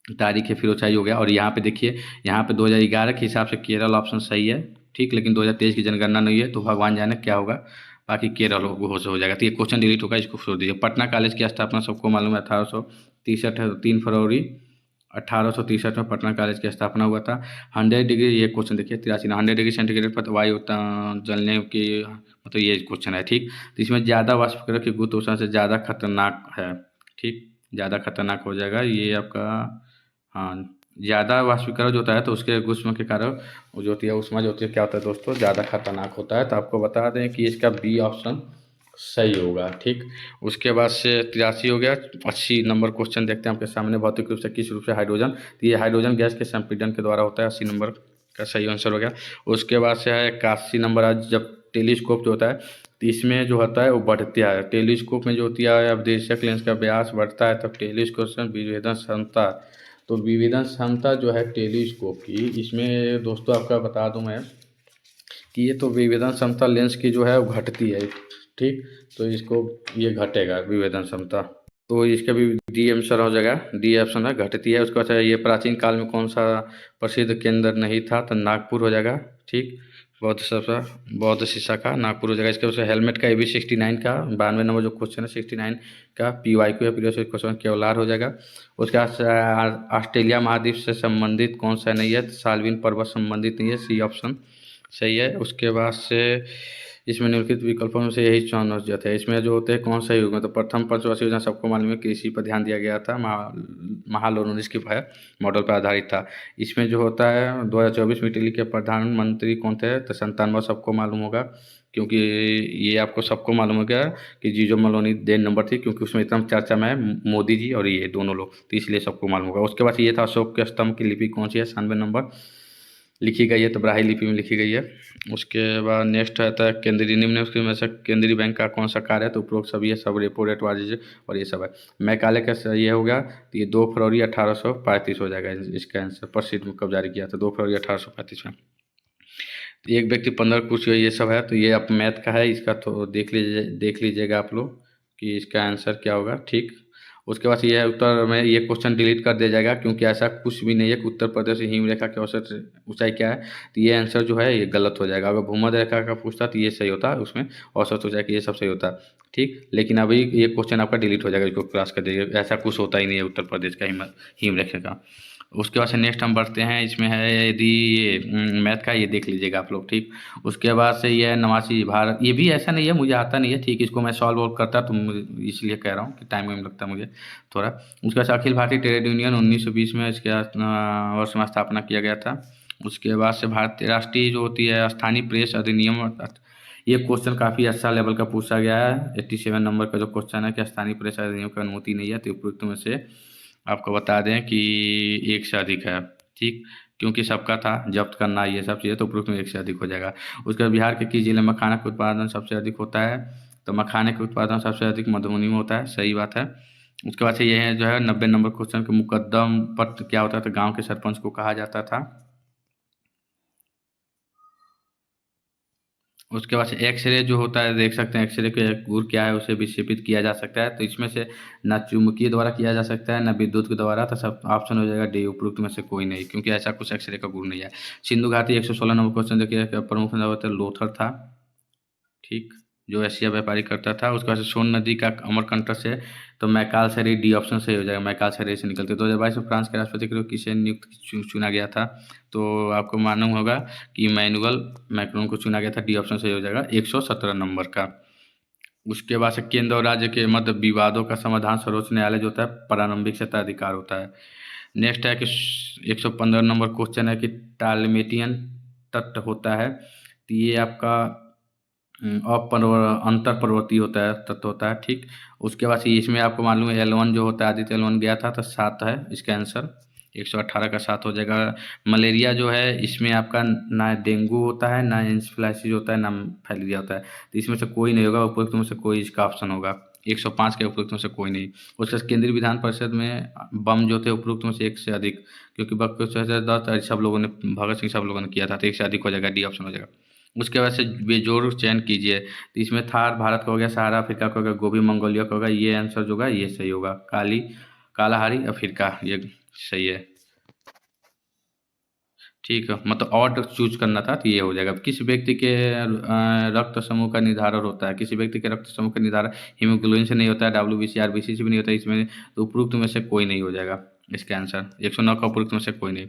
तारीख है, फिर ऊंचाई हो गया, और यहाँ पे देखिए यहाँ पे 2011 के हिसाब से केरल ऑप्शन सही है। ठीक, लेकिन 2023 की जनगणना नहीं है, तो भगवान जाने क्या होगा, बाकी केरल हो जाएगा। तो ये क्वेश्चन डिलीट होगा, इसको छोड़ दीजिए। पटना कॉलेज की स्थापना सबको मालूम है 1863 3 फरवरी 1863 में पटना कॉलेज की स्थापना हुआ था। 100 डिग्री, ये क्वेश्चन देखिए 83 100 डिग्री सेंटीग्रेड पर वायु जलने की मतलब ये क्वेश्चन है। ठीक, तो इसमें ज़्यादा वाष्पीकरण की गुरुत्वाकर्षण से ज़्यादा खतरनाक है। ठीक, ज़्यादा खतरनाक हो जाएगा ये आपका, हाँ, ज़्यादा वाष्पीकरण जो होता है तो उसके गुष्म के कारण वो जो होती है उष्मा जो होती है क्या होता है दोस्तों, ज़्यादा खतरनाक होता है। तो आपको बता दें कि इसका बी ऑप्शन सही होगा। ठीक, उसके बाद से 83 हो गया। 80 नंबर क्वेश्चन देखते हैं आपके सामने, भौतिक रूप से किस रूप से हाइड्रोजन, तो ये हाइड्रोजन गैस के संपीड़न के द्वारा होता है। 80 नंबर का सही आंसर हो गया। उसके बाद से है 81 नंबर, आज जब टेलीस्कोप जो होता है तो इसमें जो होता है वो बढ़ता है। टेलीस्कोप में जो होती है अवदेशक लेंस का व्यास बढ़ता है, तब टेलीस्कोप विभेदन क्षमता, तो विभेदन क्षमता जो है टेलीस्कोप की, इसमें दोस्तों आपका बता दूं मैं कि ये तो विभेदन क्षमता लेंस की जो है वो घटती है। ठीक, तो इसको ये घटेगा विभेदन क्षमता। तो इसका भी डी आंसर हो जाएगा। डी ऑप्शन है, घटती है। उसके बाद है, ये प्राचीन काल में कौन सा प्रसिद्ध केंद्र नहीं था, तो नागपुर हो जाएगा। ठीक, बौद्ध सबसे बौद्ध शिक्षा का नागपुर हो जाएगा। इसके बाद हेलमेट का AB 69 का 92 नंबर जो क्वेश्चन है 69 का PYQ है, प्रीवियस क्वेश्चन केवलार हो जाएगा। उसके बाद ऑस्ट्रेलिया महाद्वीप से संबंधित कौन सा नहीं है, तो साल्विन पर्वत संबंधित नहीं है, C ऑप्शन सही है। उसके बाद से इसमें निम्नलिखित विकल्पों में से यही चुनाव नजत है। इसमें जो होते हैं कौन सा युग में, तो प्रथम पंचवर्षीय योजना सबको मालूम है, कृषि पर ध्यान दिया गया था। महालोन इसकी है मॉडल पर आधारित था। इसमें जो होता है 2024 में इटली के प्रधानमंत्री कौन थे, तो संतानवा सबको मालूम होगा, क्योंकि ये आपको सबको मालूम होगा कि जीजो मलोनी देन नंबर थी, क्योंकि उसमें एकदम चर्चा में है मोदी जी और ये दोनों लोग, तो इसलिए सबको मालूम होगा। उसके बाद ये था अशोक के स्तंभ की लिपि कौन सी है, 96 नंबर लिखी गई है, तो ब्राह्मी लिपि में लिखी गई है। उसके बाद नेक्स्ट आता है केंद्रीय निम्न उसके में से केंद्रीय बैंक का कौन सा कार्य है, तो उपरोक्त सब ये सब रेपो रेट वाजिब और ये सब है। मैकाले का ये हो गया, तो ये 2 फरवरी 1835 हो जाएगा इसका आंसर। प्रसिद्ध कब जारी किया था, 2 फरवरी 1835 में। एक व्यक्ति 15 कुछ ये सब है, तो ये आप मैथ का है, इसका तो देख लीजिएगा आप लोग कि इसका आंसर क्या होगा। ठीक, उसके बाद ये है उत्तर में ये क्वेश्चन डिलीट कर दिया जाएगा, क्योंकि ऐसा कुछ भी नहीं है कि उत्तर प्रदेश की हिम रेखा की औसत ऊंचाई क्या है, तो ये आंसर जो है ये गलत हो जाएगा। अगर भूमध्य रेखा का पूछता तो ये सही होता, उसमें औसत ऊंचाई ये सब सही होता। ठीक, लेकिन अभी ये क्वेश्चन आपका डिलीट हो जाएगा, इसको क्रॉस कर दीजिएगा, ऐसा कुछ होता ही नहीं है उत्तर प्रदेश का हिम रेखा का। उसके बाद से नेक्स्ट हम बढ़ते हैं, इसमें है यदि ये मैथ का, ये देख लीजिएगा आप लोग। ठीक, उसके बाद से ये है नवासी भारत, ये भी ऐसा नहीं है मुझे आता नहीं है। ठीक, इसको मैं सॉल्व वॉल्व करता तो इसलिए कह रहा हूँ कि टाइम लगता है मुझे थोड़ा। उसके बाद अखिल भारतीय ट्रेड यूनियन 1920 में इसके वर्ष में स्थापना किया गया था। उसके बाद से भारतीय राष्ट्रीय जो होती है स्थानीय प्रेस अधिनियम, ये क्वेश्चन काफ़ी अच्छा लेवल का पूछा गया है। 87 नंबर का जो क्वेश्चन है कि स्थानीय प्रेस अधिनियम की अनुमति नहीं है, तो उपयुक्त में से आपको बता दें कि एक से अधिक है। ठीक, क्योंकि सबका था जब्त करना ये सब चीज़ें, तो उपयुक्त में एक से अधिक हो जाएगा। उसके बाद बिहार के किस जिले में मखाना का उत्पादन सबसे अधिक होता है, तो मखाने का उत्पादन सबसे अधिक मधुबनी में होता है, सही बात है। उसके बाद से ये है जो है 90 नंबर क्वेश्चन के मुकद्दम पत्र क्या होता है, तो गाँव के सरपंच को कहा जाता था। उसके बाद से एक्सरे जो होता है देख सकते हैं, एक्सरे के गुण क्या है, उसे विक्षेपित किया जा सकता है, तो इसमें से ना चुंबकीय द्वारा किया जा सकता है ना विद्युत के द्वारा, तो सब ऑप्शन हो जाएगा डी, उपरोक्त में से कोई नहीं, क्योंकि ऐसा कुछ एक्सरे का गुण नहीं है। सिंधु घाटी 116 नंबर क्वेश्चन देखिए, प्रमुख नदी लोथर था। ठीक, जो एशिया व्यापारी करता था। उसके बाद से सोन नदी का अमरकंटक से, तो मैकाल सैरी डी ऑप्शन सही हो जाएगा, मैकाल सैरी से निकलते। 2022 में फ्रांस के राष्ट्रपति के रूप किसे नियुक्त चुना गया था, तो आपको मालूम होगा कि इमैनुअल मैक्रोन को चुना गया था, डी ऑप्शन सही हो जाएगा 117 नंबर का। उसके बाद से केंद्र और राज्य के मध्य विवादों का समाधान सर्वोच्च न्यायालय जो होता है प्रारंभिक सत्ताधिकार होता है। नेक्स्ट है कि 115 नंबर क्वेश्चन है कि टालमेटियन तत्व होता है, तो ये आपका अंतर पर्वतीय होता है, तत्व होता है। ठीक, उसके बाद से इसमें आपको मालूम है L1 जो होता है आदित्य L1 गया था, तो 7 है इसका आंसर, 118 का 7 हो जाएगा। मलेरिया जो है इसमें आपका ना डेंगू होता है ना इंसेफ्लाइटिस होता है ना फाइलेरिया होता है, तो इसमें से कोई नहीं होगा, उपयुक्त में से कोई इसका ऑप्शन होगा। 105 के उपयुक्त में से कोई नहीं। उसके बाद केंद्रीय विधान परिषद में बम जो थे उपयुक्त में से एक से अधिक, क्योंकि सब लोगों ने भगत सिंह सब लोगों ने किया था, तो एक से अधिक हो जाएगा, डी ऑप्शन हो जाएगा। उसके बाद से बेजोड़ चयन कीजिए, तो इसमें थार भारत का हो गया, सहारा अफ्रीका का हो गया, गोबी मंगोलिया का होगा, ये आंसर जो होगा ये सही होगा। कालाहारी अफ्रीका ये सही है। ठीक है, मतलब और चूज करना था, तो ये हो जाएगा। किस व्यक्ति के रक्त समूह का निर्धारण होता है, किसी व्यक्ति के रक्त समूह का निर्धारण हीमोग्लोबिन से नहीं होता है, WBC RBC से भी नहीं होता है, इसमें तो उपयुक्त में से कोई नहीं हो जाएगा इसका आंसर। 109 का उपयुक्त में से कोई नहीं।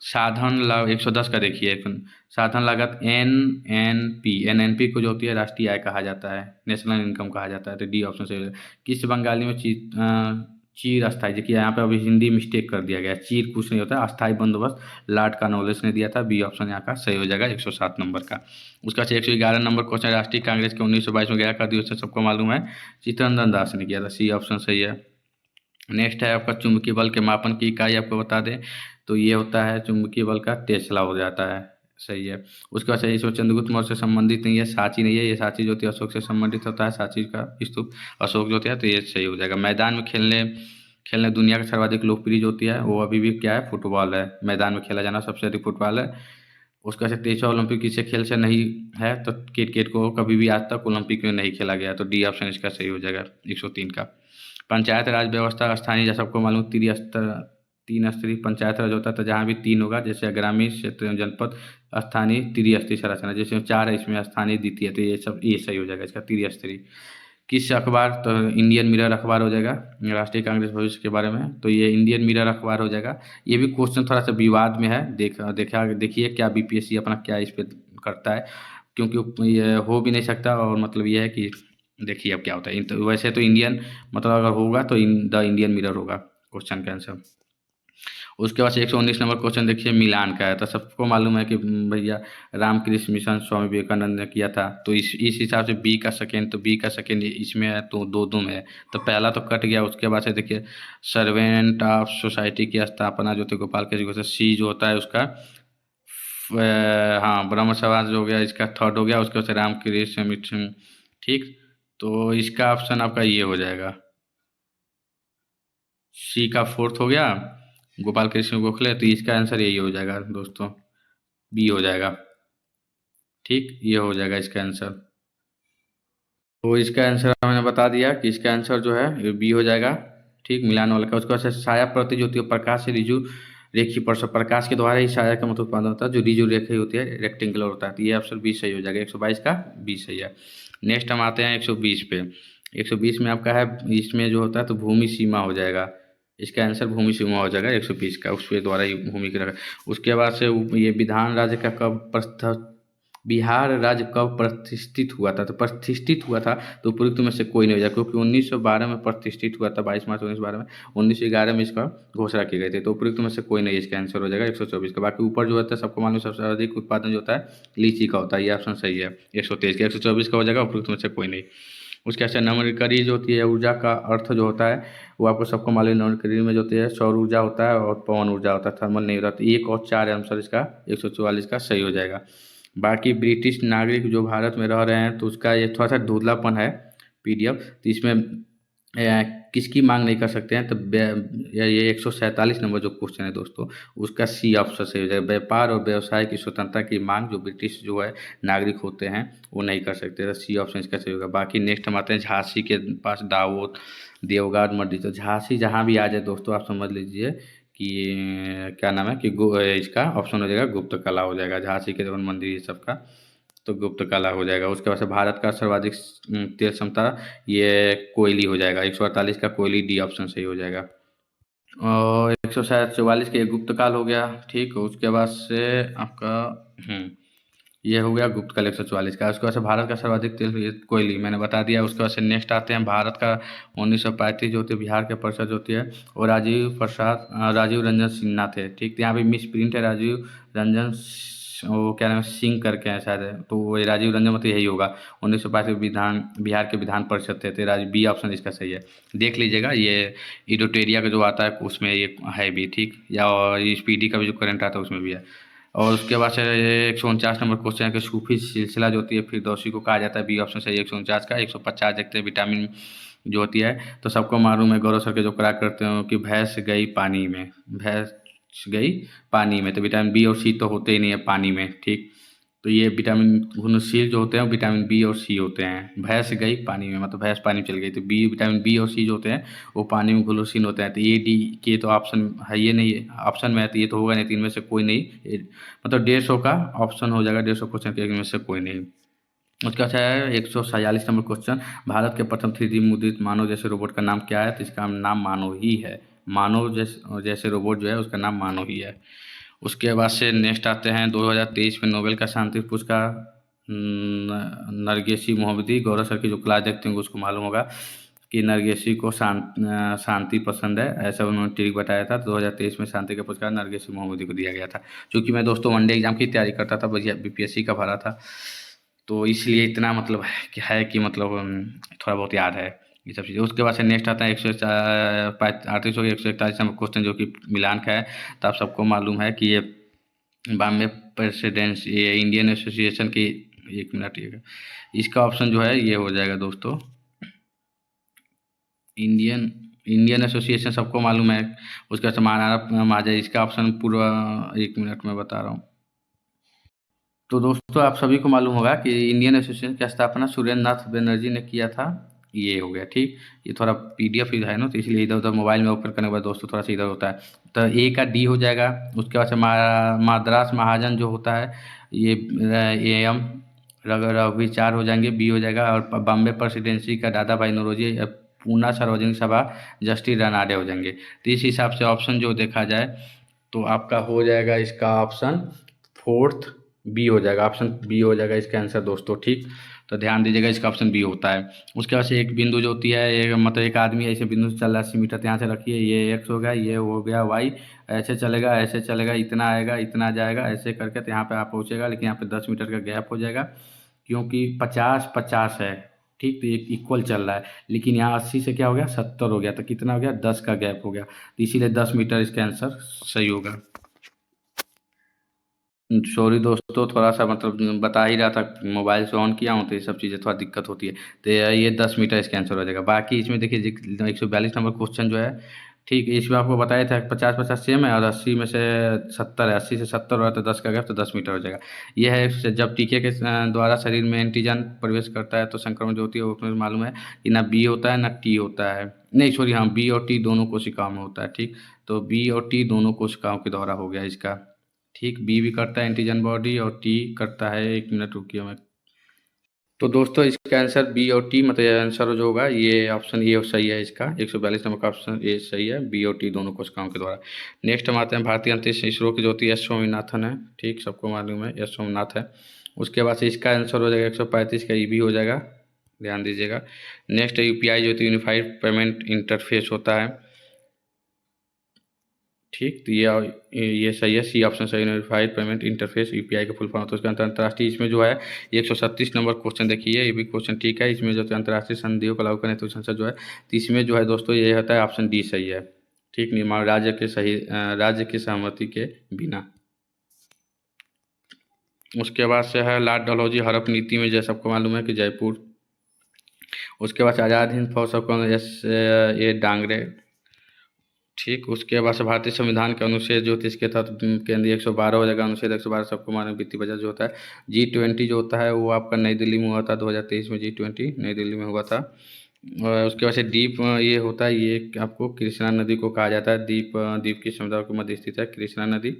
साधन लाभ 110 का देखिए, साधन लागत NNP को जो होती है राष्ट्रीय आय कहा जाता है, नेशनल इनकम कहा जाता है, तो डी ऑप्शन से। किस बंगाली में चीर अस्थाई, देखिए यहाँ पे अभी हिंदी मिस्टेक कर दिया गया, चीर कुछ नहीं होता है, अस्थाई बंदोबस्त लॉर्ड कॉर्नवालिस ने दिया था, बी ऑप्शन यहाँ का सही हो जाएगा 107 नंबर का। उसका 111 नंबर क्वेश्चन, राष्ट्रीय कांग्रेस के 1922 में गया का दिवस सबको मालूम है, चित्तरंजन दास ने किया था, सी ऑप्शन सही है। नेक्स्ट है आपका चुंबकीय बल के मापन की इकाई आपको बता दें, तो ये होता है चुंबकीय बल का टेस्ला हो जाता है, सही है। उसके बाद से इसमें चंद्रगुप्त मौर्य से संबंधित नहीं है, सांची नहीं है, ये सांची जो होती है अशोक से संबंधित होता है, सांची का स्तूप अशोक जो होता है, तो ये सही हो जाएगा। मैदान में खेलने खेलने दुनिया का सर्वाधिक लोकप्रिय जो होती है वो अभी भी क्या है, फुटबॉल है, मैदान में खेला जाना सबसे अधिक फुटबॉल है। उसका से 23 ओलंपिक किसी खेल से नहीं है, तो क्रिकेट को कभी भी आज तक ओलंपिक में नहीं खेला गया, तो डी ऑप्शन इसका सही हो जाएगा 103 का। पंचायत राज व्यवस्था स्थानीय, जैसे सबको मालूम तीन स्तरीय पंचायत राज होता है, तो जहाँ भी तीन होगा, जैसे ग्रामीण क्षेत्र, जनपद, स्थानीय, त्रिस्तरीय संरचना, जैसे चार है इसमें स्थानीय, द्वितीय, तो ये सब ये सही हो जाएगा इसका त्रिस्तरीय। किस अखबार, तो इंडियन मिरर अखबार हो जाएगा, राष्ट्रीय कांग्रेस भविष्य के बारे में, तो ये इंडियन मिरर अखबार हो जाएगा। ये भी क्वेश्चन थोड़ा सा विवाद में है, देखिए क्या बीपीएससी अपना क्या इस पे करता है, क्योंकि ये हो भी नहीं सकता, और मतलब ये है कि देखिए अब क्या होता है। तो वैसे तो इंडियन, मतलब अगर होगा तो द इंडियन मिरर होगा क्वेश्चन का आंसर। उसके बाद 119 नंबर क्वेश्चन देखिए, मिलान का है। तो सबको मालूम है कि भैया रामकृष्ण मिशन स्वामी विवेकानंद ने किया था, तो इस हिसाब से बी का सेकेंड, तो बी का सेकेंड इसमें है, तो दो दो में है, तो पहला तो कट गया। उसके बाद से देखिए सर्वेंट ऑफ सोसाइटी की स्थापना जो थे गोपाल के जी, सी जो होता है उसका हाँ ब्रह्म समाज हो गया, इसका थर्ड हो गया। उसके बाद से रामकृष्ण मिशन, ठीक, तो इसका ऑप्शन आपका ये हो जाएगा, सी का फोर्थ हो गया, गोपाल कृष्ण गोखले, तो इसका आंसर यही हो जाएगा दोस्तों, बी हो जाएगा। ठीक, ये हो जाएगा इसका आंसर। तो इसका आंसर मैंने बता दिया कि इसका आंसर जो है ये बी हो जाएगा। ठीक, मिलान वाला का। उसके बाद से छाया प्रति जो होती है प्रकाश से रिजु रेखी पर, प्रकाश के द्वारा ही छाया का मतलब उत्पादन होता है, जो रिजु रेखी होती है रेक्टेंगुलर होता है, तो ये ऑप्शन बी सही हो जाएगा। 122 का बी सही है। नेक्स्ट हम आते हैं 120 पे। 120 में आपका है, इसमें जो होता है तो भूमि सीमा हो जाएगा, इसका आंसर भूमि सीमा हो जाएगा 120 का, उसके द्वारा ही भूमि के रखा। उसके बाद से ये विधान राज्य का कब बिहार राज्य कब प्रतिष्ठित हुआ था, तो प्रतिष्ठित हुआ था तो उपयुक्त में से कोई नहीं हो जाएगा, क्योंकि 1912 में प्रतिष्ठित हुआ था, 22 मार्च 1912 में। 1911 में इसका घोषणा की गई थी, तो उपयुक्त में से कोई नहीं, इसका आंसर हो जाएगा 124 का। बाकी ऊपर जो होता है सबको मालूम, सबसे अधिक उत्पादन जो होता है लीची का होता है, ये ऑप्शन सही है 123 का। 124 का हो जाएगा, उपयुक्त में से कोई नहीं। उसके बाद नवकरी जो होती है, ऊर्जा का अर्थ जो होता है वो आपको सबको मालूम, नवकरी में जो होती है सौर ऊर्जा होता है और पवन ऊर्जा होता है, थर्मल नहीं होता। तो 1 और 4 आंसर इसका 144 का सही हो जाएगा। बाकी ब्रिटिश नागरिक जो भारत में रह रहे हैं, तो उसका ये थोड़ा सा धुंधलापन है पीडीएफ, तो इसमें किसकी मांग नहीं कर सकते हैं, तो ये 147 नंबर जो क्वेश्चन है दोस्तों, उसका सी ऑप्शन सही हो जाएगा। व्यापार और व्यवसाय की स्वतंत्रता की मांग जो ब्रिटिश जो है नागरिक होते हैं वो नहीं कर सकते, तो सी ऑप्शन इसका सही होगा। बाकी नेक्स्ट हम आते हैं झांसी के पास दाऊद देवगढ़ मध्य, तो झांसी जहाँ भी आ जाए दोस्तों आप समझ लीजिए कि क्या नाम है कि इसका ऑप्शन हो जाएगा गुप्त कला हो जाएगा, झांसी के वन मंदिर ये सब का, तो गुप्त कला हो जाएगा। उसके बाद से भारत का सर्वाधिक तेल क्षमता ये कोयली हो जाएगा, 148 का कोयली, डी ऑप्शन सही हो जाएगा। और 144 के गुप्त काल हो गया, ठीक। उसके बाद से आपका ये हो गया गुप्त काल 144 का। उसके बाद से भारत का सर्वाधिक तेल कोयली मैंने बता दिया। उसके बाद से नेक्स्ट आते हैं भारत का 1935 जो होती है बिहार के परिषद होती है, और राजीव रंजन सिन्हा थे, ठीक। तो यहाँ पे मिस प्रिंट है राजीव रंजन वो क्या नाम है सिंह करके है शायद है, तो वो राजीव रंजन मतलब यही होगा। 1935 बिहार के विधान परिषद थे, बी ऑप्शन इसका सही है। देख लीजिएगा ये इडोटेरिया का जो आता है उसमें ये है भी, ठीक। या और इस पीडी का भी जो करंट आता है उसमें भी है। और उसके बाद से 149 नंबर क्वेश्चन है कि सूफी सिलसिला जो होती है फिरदौसी को कहा जाता है, बी ऑप्शन सही है 149 का। 150 देखते हैं विटामिन जो होती है, तो सबको मालूम है गौरव सर के जो करा करते हो कि भैंस गई पानी में, भैंस गई पानी में, तो विटामिन बी और सी तो होते ही नहीं है पानी में, ठीक। तो ये विटामिन घुलनशील जो होते हैं विटामिन बी और सी होते हैं। भैंस गई पानी में मतलब भैंस पानी में चल गई, तो बी विटामिन बी और सी जो होते हैं वो पानी में घुलनशील होते हैं, तो ये डी के तो ऑप्शन है ये नहीं है, ऑप्शन में है तो ये तो होगा नहीं, तीन में से कोई नहीं, मतलब 150 का ऑप्शन हो जाएगा, 150 क्वेश्चन के में से कोई नहीं। उसका अच्छा है 146 नंबर क्वेश्चन, भारत के प्रथम 3D मुद्रित मानव जैसे रोबोट का नाम क्या है, तो इसका नाम मानव ही है। मानव जैसे रोबोट जो है उसका नाम मानव ही है। उसके बाद से नेक्स्ट आते हैं 2023 में नोबेल का शांति पुरस्कार नरगिसी मोहम्मदी, गौरव सर की जो क्लास देखते होंगे उसको मालूम होगा कि नरगिसी को शांति पसंद है, ऐसा उन्होंने ट्रिक बताया था। 2023 में शांति का पुरस्कार नरगिसी मोहम्मदी को दिया गया था। क्योंकि मैं दोस्तों वनडे एग्जाम की तैयारी करता था, बीपीएससी का भरा था, तो इसलिए इतना मतलब है कि मतलब थोड़ा बहुत याद है ये सब चीज़ें। उसके बाद से नेक्स्ट आता है 138 हो गया 141 नंबर क्वेश्चन जो कि मिलान का है, तो आप सबको मालूम है कि ये बॉम्बे प्रेसिडेंसी ये इंडियन एसोसिएशन की, एक मिनट ये इसका ऑप्शन जो है ये हो जाएगा दोस्तों इंडियन एसोसिएशन सबको मालूम है। उसके बाद महाराणा महाराजा, इसका ऑप्शन पूरा एक मिनट में बता रहा हूँ। तो दोस्तों आप सभी को मालूम होगा कि इंडियन एसोसिएशन की स्थापना सुरेंद्र नाथ बनर्जी ने किया था, ये हो गया। ठीक, ये थोड़ा पीडीएफ है ना, तो इसलिए इधर उधर मोबाइल में ओपन करने के बाद दोस्तों थोड़ा सा इधर होता है। तो ए का डी हो जाएगा। उसके बाद से मद्रास महाजन जो होता है ये ए एम रघुवीर हो जाएंगे, बी हो जाएगा। और बॉम्बे प्रेसिडेंसी का दादा भाई नौरोजी, पूना सार्वजनिक सभा जस्टिस रनाडे हो जाएंगे। तो इस हिसाब से ऑप्शन जो देखा जाए तो आपका हो जाएगा इसका ऑप्शन फोर्थ बी हो जाएगा। ऑप्शन बी हो जाएगा इसका आंसर दोस्तों। ठीक, तो ध्यान दीजिएगा, इसका ऑप्शन बी होता है। उसके बाद से एक बिंदु जो होती है, एक मतलब एक आदमी ऐसे बिंदु से चल रहा है 80 मीटर, तो यहाँ से रखिए, ये एक्स हो गया, ये हो गया वाई, ऐसे चलेगा ऐसे चलेगा, इतना आएगा इतना जाएगा, ऐसे करके तो यहाँ पे आप पहुँचेगा। लेकिन यहाँ पे 10 मीटर का गैप हो जाएगा, क्योंकि 50-50 है। ठीक, तो ये इक्वल चल रहा है। लेकिन यहाँ 80 से क्या हो गया 70 हो गया, तो कितना हो गया 10 का गैप हो गया, तो इसीलिए 10 मीटर इसका आंसर सही होगा। सॉरी दोस्तों, थोड़ा सा मतलब बता ही रहा था, मोबाइल से ऑन किया हूँ तो ये सब चीज़ें थोड़ा दिक्कत होती है। तो ये 10 मीटर इसका आंसर हो जाएगा। बाकी इसमें देखिए 142 नंबर क्वेश्चन जो है, ठीक है, इसमें आपको बताया था 50-50 सेम है, और 80 में से 70 है, 80 से 70 हो रहा है तो 10 का गैप, तो 10 मीटर हो जाएगा। ये है जब टीके के द्वारा शरीर में एंटीजन प्रवेश करता है तो संक्रमण जो होती है वो अपने मालूम है कि ना बी होता है ना टी होता है, नहीं सॉरी, हाँ बी और टी दोनों कोशिकाओं में होता है। ठीक, तो बी और टी दोनों कोशिकाओं के द्वारा हो गया इसका। ठीक, बी भी करता है एंटीजन बॉडी और टी करता है, 1 मिनट रुकिए मैं। तो दोस्तों इसका आंसर बी और टी, मतलब आंसर जो होगा ये ऑप्शन ए सही है इसका। 142 नंबर का ऑप्शन ए सही है, बी और टी दोनों कोशिकाओं के द्वारा। नेक्स्ट हम आते हैं भारतीय अंतरिक्ष इसरो की जो होती है एस स्वामीनाथन है। ठीक, सबको मालूम है एस स्वामीनाथ है। उसके बाद से इसका आंसर हो जाएगा 135 का, ई भी हो जाएगा, ध्यान दीजिएगा। नेक्स्ट यूपीआई जो होती है यूनिफाइड पेमेंट इंटरफेस होता है। ठीक, तो ये सही है, सी ऑप्शन सही, यूनिफाइड पेमेंट इंटरफेस यूपीआई का फुल फॉर्म होता है उसका अंतर्राष्ट्रीय। इसमें जो है 136 नंबर क्वेश्चन देखिए, ये भी क्वेश्चन ठीक है। इसमें जो अंतर्राष्ट्रीय संधियों को लागू करने हेतु संसद जो है, तो इसमें जो है दोस्तों ये होता है ऑप्शन डी सही है। ठीक, निर्माण राज्य की सहमति के बिना। उसके बाद से है लॉर्ड डलहौजी हड़प नीति में, जैसे सबको मालूम है कि जयपुर। उसके बाद से आज़ाद हिंद फौज सबको एस ए डांगरे। ठीक, उसके बाद से भारतीय संविधान के अनुच्छेद जो 30 के तहत केंद्रीय 112 हो जाएगा। अनुच्छेद 112 सबको मालूम, वित्तीय बजट जो होता है। G20 जो होता है वो आपका नई दिल्ली में हुआ था 2023 में, G20 नई दिल्ली में हुआ था। और उसके बाद से द्वीप ये होता है, ये आपको कृष्णा नदी को कहा जाता है, द्वीप की समुद्र के मध्य स्थित है कृष्णा नदी।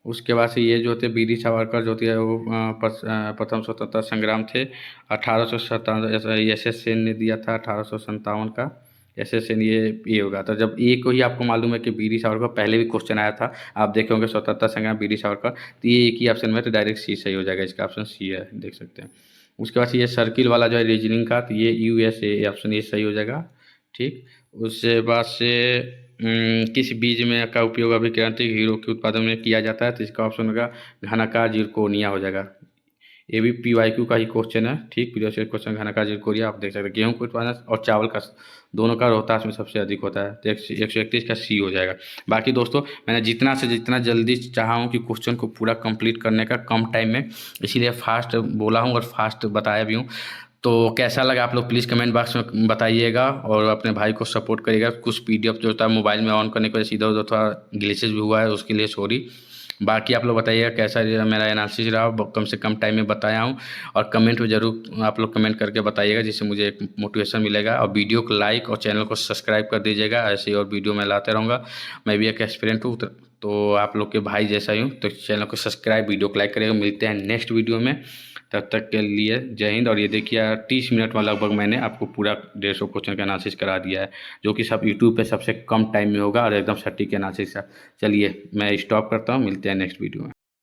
उसके बाद से ये जो होते वीर सावरकर जो होती है वो प्रथम स्वतंत्रता संग्राम थे 1857, SS सेन ने दिया था 1857 का। SS सेन ये होगा। तो जब ए को ही आपको मालूम है कि वीर सावरकर, पहले भी क्वेश्चन आया था, आप देखे होंगे स्वतंत्रता संग्राम वीर सावरकर, तो ये एक ही ऑप्शन में, तो डायरेक्ट सी सही हो जाएगा, इसका ऑप्शन सी है, देख सकते हैं। उसके बाद से ये सर्किल वाला जो है रीजनिंग का, तो ये USA ऑप्शन ये सही हो जाएगा। ठीक, उसके बाद से किस बीज में का उपयोग अभिक्रांतिक हीरो के उत्पादन में किया जाता है, तो इसका ऑप्शन होगा घनाकार जिरकोनिया हो जाएगा। ये भी PYQ का ही क्वेश्चन है। ठीक, प्रीवियस ईयर क्वेश्चन घनाकार जिरकोनिया, आप देख सकते हैं। गेहूं के उत्पादन और चावल का दोनों का रोहतास में सबसे अधिक होता है, तो 131 का सी हो जाएगा। बाकी दोस्तों मैंने जितना से जितना जल्दी चाहा हूँ कि क्वेश्चन को पूरा कंप्लीट करने का कम टाइम में, इसीलिए फास्ट बोला हूँ और फास्ट बताया भी हूँ। तो कैसा लगा आप लोग प्लीज़ कमेंट बॉक्स में बताइएगा, और अपने भाई को सपोर्ट करिएगा। कुछ PDF जो होता है मोबाइल में ऑन करने की वजह से इधर उधर थोड़ा ग्लिचेस भी हुआ है, उसके लिए सॉरी। बाकी आप लोग बताइएगा कैसा मेरा एनालिसिस रहा, कम से कम टाइम में बताया हूँ। और कमेंट में ज़रूर आप लोग कमेंट करके बताइएगा, जिससे मुझे एक मोटिवेशन मिलेगा। और वीडियो को लाइक और चैनल को सब्सक्राइब कर दीजिएगा, ऐसे ही और वीडियो मैं लाते रहूँगा। मैं भी एक एस्पिरेंट हूँ, तो आप लोग के भाई जैसा ही हूँ, तो चैनल को सब्सक्राइब, वीडियो को लाइक करिएगा। मिलते हैं नेक्स्ट वीडियो में, तब तक के लिए जय हिंद। और ये देखिए 30 मिनट में लगभग मैंने आपको पूरा 150 क्वेश्चन का एनालिसिस करा दिया है, जो कि सब यूट्यूब पे सबसे कम टाइम में होगा और एकदम सटीक एनालिसिस है। चलिए मैं स्टॉप करता हूँ, मिलते हैं नेक्स्ट वीडियो में।